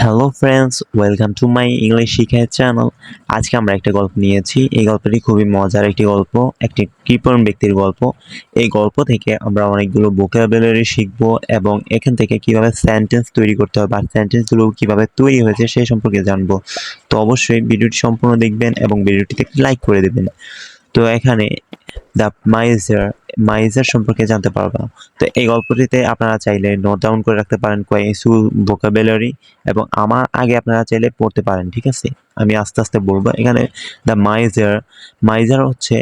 Hello friends, welcome to my English শিখার channel. আজকে আমরা একটা গল্প নিয়েছি। এই গল্পটি খুবই মজার একটি গল্প, একটি কৃপণ ব্যক্তির গল্প। এই গল্প থেকে আমরা অনেকগুলো ভোকাবুলারি শিখব এবং এখান থেকে কিভাবে সেন্টেন্স তৈরি করতে হবে আর সেন্টেন্সগুলো কিভাবে তৈরি হয়েছে সেই সম্পর্কে জানবো। তো অবশ্যই ভিডিওটি সম্পূর্ণ দেখবেন এবং ভিডিওটিতে একটি লাইক করে দেবেন। তো এখানে দ্য মাইজার সম্পর্কে জানতে পারবা। তো এই গল্পটিতে আপনারা চাইলে নোট ডাউন করে রাখতে পারেন কিছু ভোকাবুলারি এবং আমার আগে আপনারা চাইলে পড়তে পারেন। ঠিক আছে, আমি আস্তে আস্তে বলবো। এখানে দ্য মাইজার হচ্ছে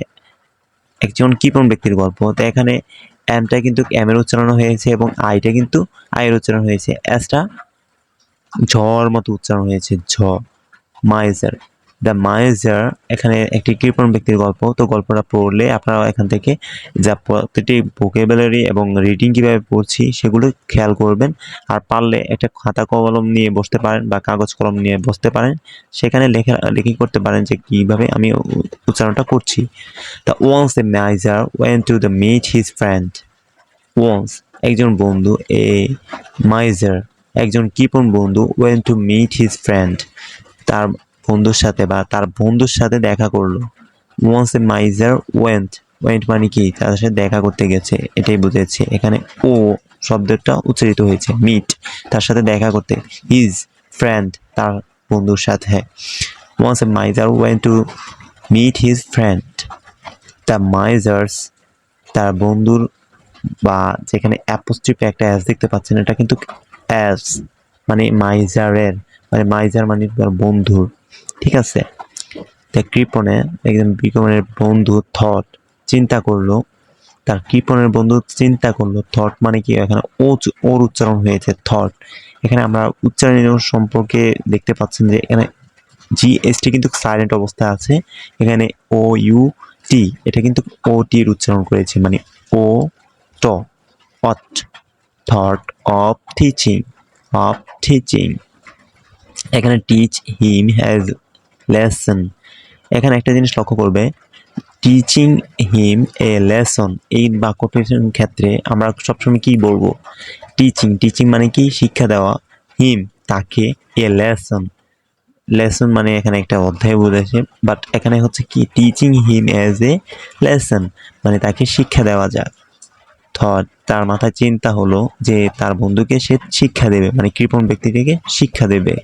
একজন কৃপণ ব্যক্তির গল্প। তো এখানে এমটা কিন্তু এম এর উচ্চারণ হয়েছে এবং আইটা কিন্তু আয়ের উচ্চারণ হয়েছে, এসটা ঝড় মতো উচ্চারণ হয়েছে, ঝ। মাইজার, দ্য মাইজার এখানে একটি কৃপণ ব্যক্তির গল্প। তো গল্পটা পড়লে আপনারা এখান থেকে যা প্রতিটি ভোকাবুলারি এবং রিডিং কিভাবে পড়ছি সেগুলো খেয়াল করবেন। আর পারলে একটা খাতা কলম নিয়ে বসতে পারেন বা কাগজ কলম নিয়ে বসতে পারেন, সেখানে লেখি করতে পারেন যে কিভাবে আমি উচ্চারণটা করছি। The once a miser went to the meet his friend. Once একজন বন্ধু, এ মাইজার একজন কৃপণ বন্ধু, went to meet his friend তার বন্ধুর সাথে বা তার বন্ধুর সাথে দেখা করলো। ওয়ান্স এ মাইজার ওয়েন্ট মানে কি, তার সাথে দেখা করতে গেছে, এটাই বুঝেছে। এখানে ও শব্দটা উচ্চারিত হয়েছে, মিট তার সাথে দেখা করতে, হিজ ফ্রেন্ড তার বন্ধুর সাথে। Once a miser went to meet his friend. The miser's তার বন্ধুর, বা যেখানে অ্যাপোস্ট্রোফি একটা অ্যাস দেখতে পাচ্ছেন, এটা কিন্তু অ্যাস মানে মাইজারের, মানে মাইজার মানে বন্ধুর। ঠিক আছে, তাই কৃপণে একজন কৃপণের বন্ধু থট চিন্তা করলো, তার কৃপণের বন্ধু চিন্তা করলো। থট মানে কি, এখানে ওর উচ্চারণ হয়েছে থট। এখানে আমরা উচ্চারণ সম্পর্কে দেখতে পাচ্ছেন যে এখানে জিএসটি কিন্তু সাইলেন্ট অবস্থায় আছে। এখানে ও ইউ টি, এটা কিন্তু ও টির উচ্চারণ করেছে, মানে ও ট, অট, থট অফ টিচিং। এখানে টিচ হিম হ্যাজ লেসন। এখানে একটা জিনিস লক্ষ্য করবে, টিচিং হিম এ লেসন, এই বাক্যটির ক্ষেত্রে আমরা সবসময় কি বলবো, টিচিং মানে কি, শিক্ষা দেওয়া, হিম তাকে, এ লেসন মানে এখানে একটা অধ্যায় বোঝাচ্ছে, বাট এখানে হচ্ছে কি, teaching him as a lesson মানে তাকে শিক্ষা দেওয়া যায়। থট তার মাথায় চিন্তা হলো যে তার বন্ধুকে সে শিক্ষা দেবে, মানে কৃপণ ব্যক্তিটিকে শিক্ষা দেবে।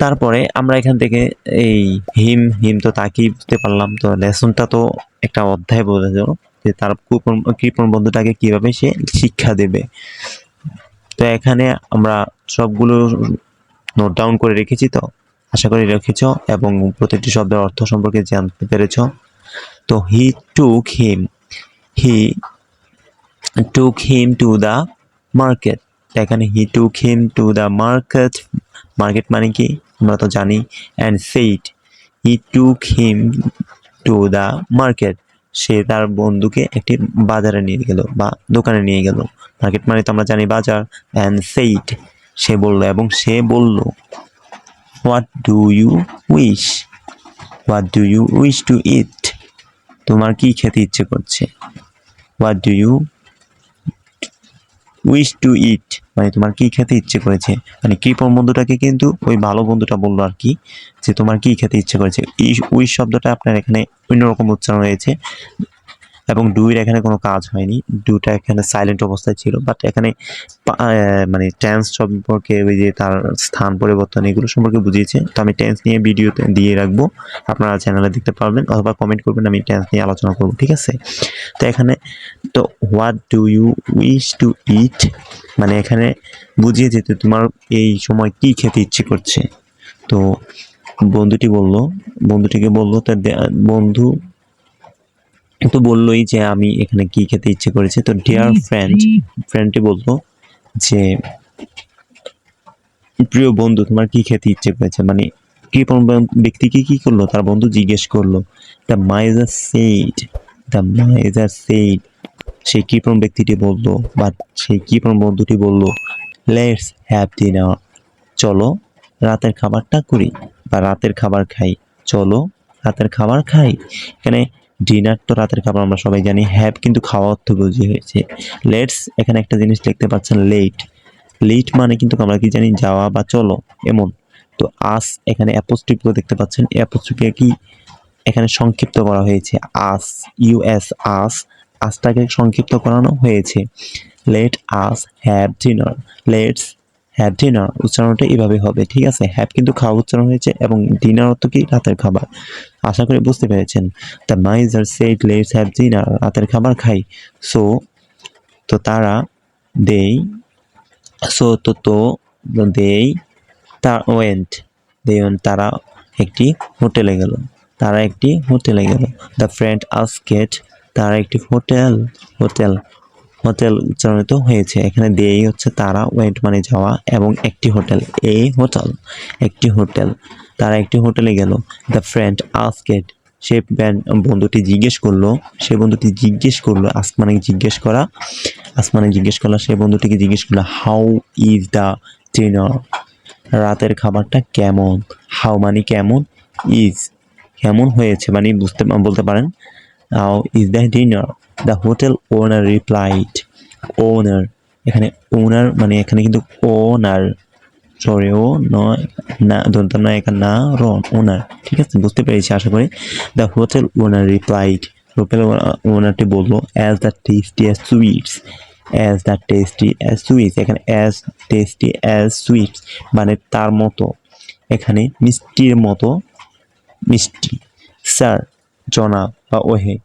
তারপরে আমরা এখান থেকে এই হিম তো তাকেই বুঝতে পারলাম। তো লেসনটা তো একটা অধ্যায় বোঝা গেল যে তার কৃপণ বন্ধুটাকে কিভাবে সে শিক্ষা দেবে। তো এখানে আমরা সবগুলো নোট ডাউন করে রেখেছি, তো আশা করি রেখেছ এবং প্রতিটি শব্দের অর্থ সম্পর্কে জানতে পেরেছ। তো he took him to the market. এখানে he took him to the market মানে কি আমরা তো জানি। And said he took him to the market, সে তার বন্ধুকে একটি বাজারে নিয়ে গেল বা দোকানে নিয়ে গেল। মার্কেট মানে তো আমরা জানি বাজার। অ্যান্ড সেইড সে বলল, এবং সে বলল, wish what do you wish to eat, তোমার কি খেতে ইচ্ছে করছে। What do you wish to eat মানে তোমার কি খেতে ইচ্ছে করেছে, মানে কৃপণ বন্ধুটাকে কিন্তু ওই ভালো বন্ধুটা বললো আর কি, যে তোমার কি খেতে ইচ্ছে করেছে। উইশ শব্দটা আপনার এখানে অন্যরকম উচ্চারণ হয়েছে এবং ডুয়ের এখানে কোনো কাজ হয়নি, ডুটা এখানে সাইলেন্ট অবস্থায় ছিল। বাট এখানে মানে টেন্স সম্পর্কে, ওই যে তার স্থান পরিবর্তন, এগুলো সম্পর্কে বুঝিয়েছে। তো আমি টেন্স নিয়ে ভিডিওতে দিয়ে রাখবো, আপনারা চ্যানেলে দেখতে পারবেন অথবা কমেন্ট করবেন, আমি টেন্স নিয়ে আলোচনা করবো। ঠিক আছে, তো এখানে তো what do you wish to eat মানে এখানে বুঝিয়ে যেতে তোমার এই সময় কি খেতে ইচ্ছে করছে। তো বন্ধুটিকে বললো তার বন্ধু তো বললোই যে আমি এখানে কি খেতে ইচ্ছে করেছে। তো ডিয়ার ফ্রেন্ডটি বললো যে প্রিয় বন্ধু, তোমার কি খেতে ইচ্ছে করেছে, মানে কৃপণ ব্যক্তিকে কি করলো, তার বন্ধু জিজ্ঞেস করলো। দ্য মাইজার সেইড সেই কৃপণ ব্যক্তিটি বললো, বা সেই কৃপণ বন্ধুটি বললো, লেটস হ্যাভ ডিনার, চলো রাতের খাবারটা করি বা রাতের খাবার খাই, চলো রাতের খাবার খাই। এখানে ডিনার তো রাতের খাবার আমরা সবাই জানি, হ্যাভ কিন্তু খাওয়া অর্থ বুঝিয়ে হয়েছে। লেটস এখানে একটা জিনিস দেখতে পাচ্ছেন, লেট লিড মানে কিন্তু আমরা কি জানি যাওয়া বা চলো এমন। তো আস এখানে অ্যাপোস্ট্রোফ দেখতে পাচ্ছেন, অ্যাপোস্ট্রোফে কি এখানে সংক্ষিপ্ত করা হয়েছে আস, ইউএস আস, আসটাকে সংক্ষিপ্ত করানো হয়েছে। Let us have dinner, let's have dinner উচ্চারণটা এভাবে হবে, ঠিক আছে। হ্যাভ কিন্তু খাওয়া উচ্চারণ হয়েছে এবং ডিনার অর্থ কি রাতের খাবার। আশা করি বুঝতে পেরেছেন। The miser said let's have dinner, রাতের খাবার খাই। সো তো তারা, দেই, সো তো দেই, তা ওয়েন্ট, তারা একটি হোটেলে গেল, তারা একটি হোটেলে গেল। দ্য ফ্রেন্ড আস্কেড, তারা একটি হোটেল, হোটেল হোটেল উচ্চারিত হয়েছে এখানে। দেই হচ্ছে তারা, ওয়েন্ট মানে যাওয়া এবং একটি হোটেল, এ হোটেল, একটি হোটেল, তারা একটি হোটেলে গেল। দ্য ফ্রেন্ড আস্কেড, সে বন্ধুটি জিজ্ঞেস করলো, সে বন্ধুটি জিজ্ঞেস করলো, আস্ক মানে জিজ্ঞেস করা, আসমানে জিজ্ঞেস করলো, সে বন্ধুটিকে জিজ্ঞেস করলো হাউ ইজ দ্য ডিনার, রাতের খাবারটা কেমন। হাউ মানে কেমন, ইজ কেমন হয়েছে মানে বলতে পারেন how is the dinner. The hotel owner replied, owner এখানে ওনার মানে এখানে কিন্তু ওনার, সরি ও নয় না, দন্ত নয় এখানে না, রন, ওনার, ঠিক আছে বুঝতে পেরেছি আশা করি। The hotel owner replied, hotel ওনারটি বললো as the tasty as sweets, as the tasty as sweets, এখানে অ্যাজ টেস্টি অ্যাজ সুইটস মানে তার মতো, এখানে মিষ্টির মতো মিষ্টি। স্যার জনাব বা ওহে,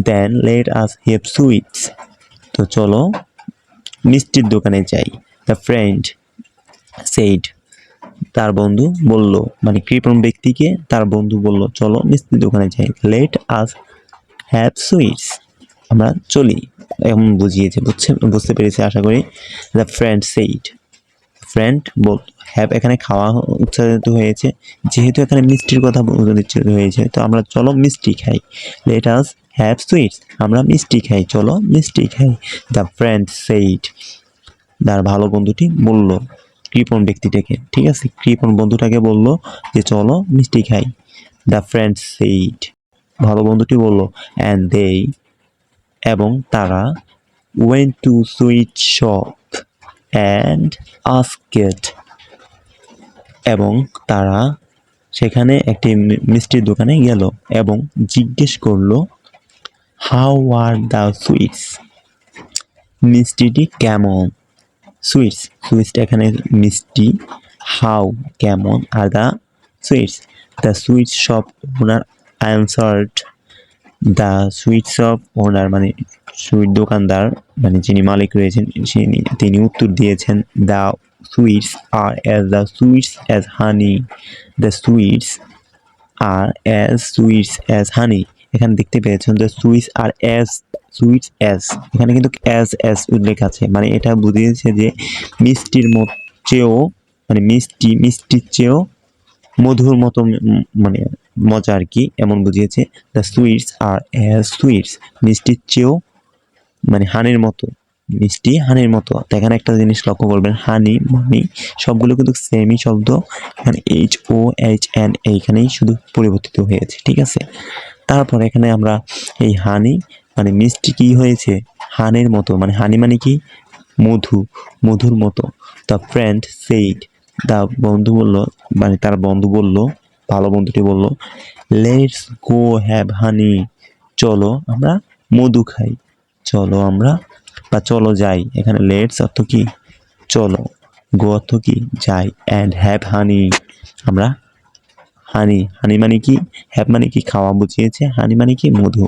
then let us have sweets, তো চলো মিষ্টির দোকানে যাই। দ্য ফ্রেন্ড সেইড, তার বন্ধু বলল, মানে কৃপণ ব্যক্তিকে তার বন্ধু বলল চলো মিষ্টির দোকানে যাই। লেট আস হ্যাভ সুইটস, আমরা চলি, এমন বুঝিয়েছে, বুঝতে পেরেছি আশা করি। The friend said, friend ball, have এখানে খাওয়া উচ্চারিত হয়েছে, যেহেতু এখানে মিষ্টির কথা উচ্চারিত হয়েছে তো আমরা চলো মিষ্টি খাই। লেট আস হ্যাভ সুইটস, আমরা মিষ্টি খাই, চলো মিষ্টি খাই। দ্য ফ্রেন্ড সেইড, তার ভালো বন্ধুটি বলল কৃপণ ব্যক্তিটাকে, ঠিক আছে, কৃপণ বন্ধুটাকে বলল যে চলো মিষ্টি খাই। দ্য ফ্রেন্ড সেইড, ভালো বন্ধুটি বলল অ্যান্ড দে, এবং তারা went to sweet shop and আস্কেড, এবং তারা সেখানে একটি মিষ্টির দোকানে গেল এবং জিজ্ঞেস করলো হাউ আর দ্য সুইটস, মিষ্টিটি কেমন। সুইটস, সুইটসটা এখানে মিষ্টি, হাউ কেমন, are the sweets, the sweets shop owner answered, the sweets shop owner মানে সুইট দোকানদার মানে যিনি মালিক রয়েছেন তিনি উত্তর দিয়েছেন the sweets are as the sweets as honey, the sweets are as sweets as honey, এখানে দেখতে পেয়েছেন the sweets are as sweets as, এখানে কিন্তু অ্যাজ উল্লেখ আছে, মানে এটা বুঝিয়েছে যে মিষ্টির চেয়েও মানে মিষ্টির চেয়েও মধুর মতো মানে মজা আর কি, এমন বুঝিয়েছে। The sweets are as sweets, মিষ্টির চেয়েও মানে হানির মতো, মিষ্টি হানির মতো। তো এখানে একটা জিনিস লক্ষ্য করবেন, হানি মানি সবগুলো কিন্তু সেমই শব্দ, এখানে HOHN এইখানেই শুধু পরিবর্তিত হয়েছে, ঠিক আছে। তারপর এখানে আমরা এই হানি মানে মিষ্টি কি হয়েছে হানির মতো, মানে হানি মানে কি মধু, মধুর মতো। দ্য ফ্রেন্ড সেইড, দা বন্ধু বলল মানে তার বন্ধু বলল, ভালো বন্ধুটি বলল লেটস গো হ্যাভ হানি, চলো আমরা মধু খাই, চলো আমরা বা চলো যাই, এখানে লেটস অর্থ কি চলো, গো অর্থ কি যাই, অ্যান্ড হ্যাভ হানি আমরা হানি, হানি মানে কি, হ্যাভ মানে কি খাওয়া বুঝিয়েছে, হানি মানে কি মধু।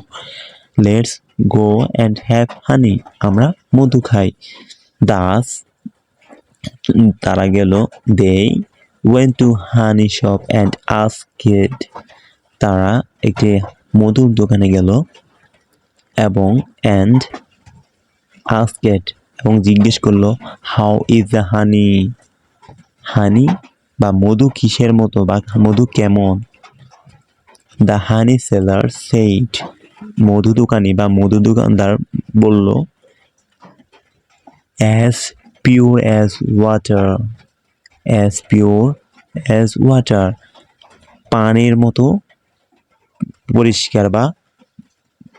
Let's go and have honey, আমরা মধু খাই। দাস তারা গেল, they went to honey shop and asked, তারা একটি মধুর দোকানে গেল এবং অ্যান্ড আস্কেড এবং জিজ্ঞেস করলো হাউ ইজ দ্য হানি, হানি বা মধু কিসের মতো বা মধু কেমন। দ্য হানি সেলার সেইড, মধু দোকানি বা মধু দোকানদার বলল as pure as water, as pure as water, পানির মতো পরিষ্কার বা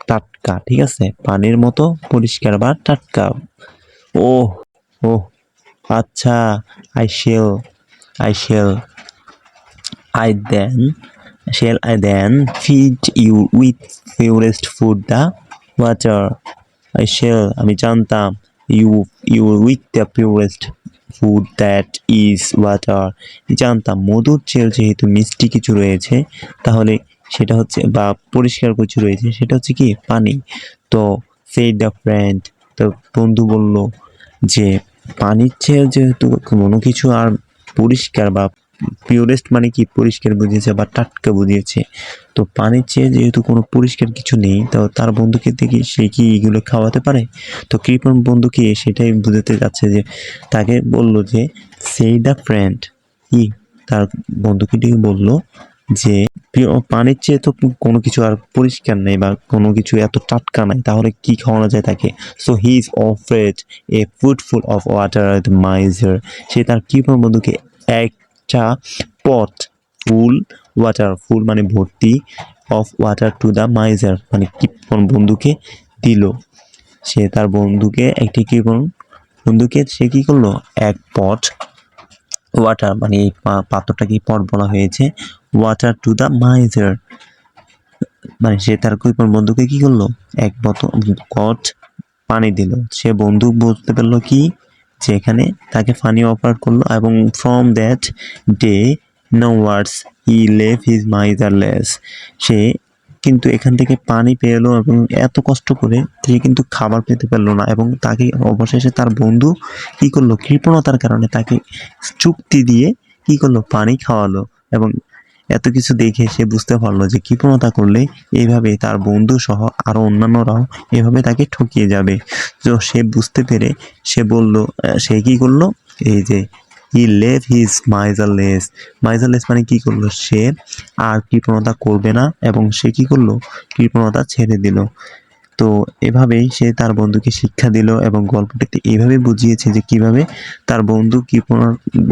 টাটকা, ঠিক আছে, পানির মতো পরিষ্কার বা টাটকা। ও ও আচ্ছা, I shall I then feed you with purest food the water. আমি জানতাম you with the purest food that is water. জানতাম মধুর চেয়ে যেহেতু মিষ্টি কিছু রয়েছে তাহলে সেটা হচ্ছে বা পরিষ্কার কিছু রয়েছে সেটা হচ্ছে কি পানি। তো said the friend, তো বন্ধু বলল যে পানির চেয়ে যেহেতু কোনো কিছু আর পরিষ্কার বা পিওরেস্ট মানে কি পরিষ্কার বুঝিয়েছে বা টাটকা বুঝিয়েছে, তো পানির চেয়ে যেহেতু কোনো পরিষ্কার কিছু নেই তো তার বন্ধুকে দেখে সে কি এগুলো খাওয়াতে পারে। তো কৃপণ বন্ধুকে সেটাই বোঝাতে যাচ্ছে যে তাকে বলল যে সেই দ্য ফ্রেন্ড কি তার বন্ধুকে ডেকে বলল যে পানির চেয়ে তো কোনো কিছু আর পরিষ্কার নেই বা কোনো কিছু এত টাটকা নাই, তাহলে কি খাওয়ানো যায় তাকে। So he is offered a footful of water the miser, সে তার কৃপণ বন্ধুকে একটা পট ফুল ওয়াটার, ফুল মানে ভর্তি, of water to the miser মানে কৃপণ বন্ধুকে দিল। সে তার বন্ধুকে একটি কৃপণ বন্ধুকে সে কী করলো এক পট ওয়াটার মানে এই পাত্রটাকে পট বলা হয়েছে, ওয়াটার টু দ্য মাইজার মানে সে তার কৃপণ বন্ধুকে কি করলো এক পট পানি দিল। সে বন্ধু বুঝতে পারলো কি যে এখানে তাকে পানি অফার করলো এবং from that day onwards he লেভ হিজ মাইজারলেস, সে কিন্তু এখান থেকে পানি পেলো এবং এত কষ্ট করে সে কিন্তু খাবার পেতে পারলো না এবং তাকে অবশেষে তার বন্ধু কি করলো কৃপণতার কারণে তাকে চুক্তি দিয়ে কি করলো পানি খাওয়ালো এবং এত কিছু দেখে সে বুঝতে পারলো যে কৃপণতা করলে এইভাবে তার বন্ধু সহ আরও অন্যান্যরাও এভাবে তাকে ঠকিয়ে যাবে। তো সে বুঝতে পেরে সে বলল সে কি করলো এই যে হি লেভ হিজ মাইজারলেস, মাইজারলেস মানে কি করলো সে আর কৃপণতা করবে না এবং সে কি করলো কৃপণতা ছেড়ে দিল। তো এভাবেই সে তার বন্ধুকে শিক্ষা দিল এবং গল্পটিতে এইভাবে বুঝিয়েছে যে কিভাবে তার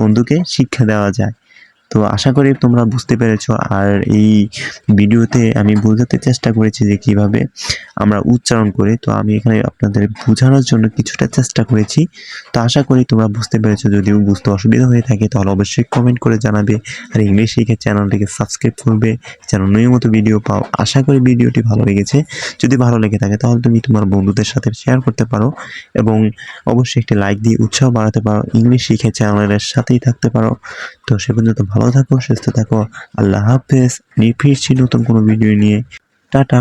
বন্ধুকে শিক্ষা দেওয়া যায়। তো আশা করি তোমরা বুঝতে পেরেছো। আর এই ভিডিওতে আমি বোঝাতে চেষ্টা করেছি যে কিভাবে আমরা উচ্চারণ করি, তো আমি এখানে আপনাদের বোঝানোর জন্য কিছুটা চেষ্টা করেছি। তো আশা করি তোমরা বুঝতে পেরেছো। যদিও বুঝতে অসুবিধা হয়ে থাকে তাহলে অবশ্যই কমেন্ট করে জানাবে আর ইংলিশ শিখে চ্যানেলটিকে সাবস্ক্রাইব করবে যেন নিয়মিত ভিডিও পাও। আশা করি ভিডিওটি ভালো লেগেছে। যদি ভালো লেগে থাকে তাহলে তুমি তোমার বন্ধুদের সাথে শেয়ার করতে পারো এবং অবশ্যই একটি লাইক দিয়ে উৎসাহ বাড়াতে পারো, ইংলিশ শিখে চ্যানেলের সাথেই থাকতে পারো। তো সে পর্যন্ত ভালো থাকো, সুস্থ থাকো। আল্লাহ হাফেজ। ফিরছি নতুন কোনো ভিডিও নিয়ে। টাটা।